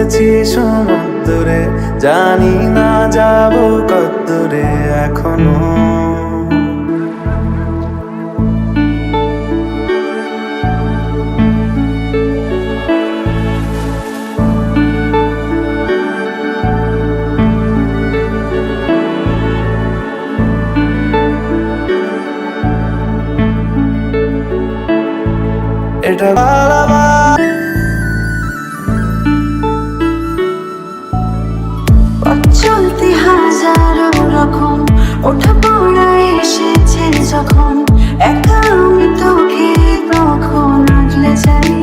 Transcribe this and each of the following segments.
খুঁজছি সমুদ্রে, জানি না যাব কতদূরে এখনো। এটা চলতে হাজারো রকম ওঠা পড়া এসেছে যখন, একা আমি তোকে তখন আগলে যাই।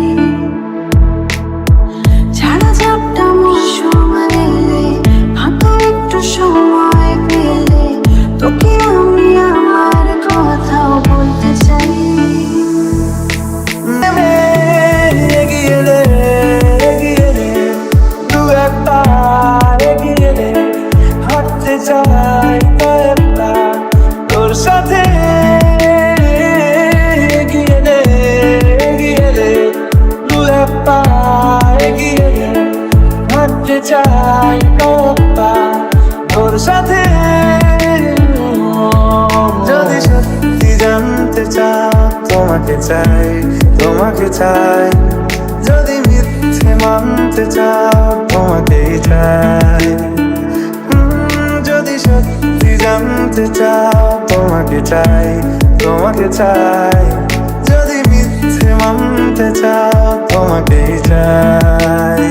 ছাড়া ঝাপটা মৌসুম এলে, হাতে একটু সময় পেলে তোকে আমি আমার কথাও বলতে চাই। এগিয়ে রে, এগিয়ে রে, দু একটা এগিয়ে রে, হাঁটতে চাই কয়েকটা তোর সাথে। এগিয়ে রে, এগিয়ে রে, দু একটা এগিয়ে রে, হাঁটতে চাই কয়েকটা তোর সাথে। যদি সত্যি জানতে চাও তোমাকে চাই, তোমাকে চাই। যদি মিথ্যে মানতে চাও তোমাকেই চাই। যদি সত্যি জানতে চাও তোমাকে চাই, তোমাকে চাই। যদি মিথ্যে মানতে চাও তোমাকেই চাই।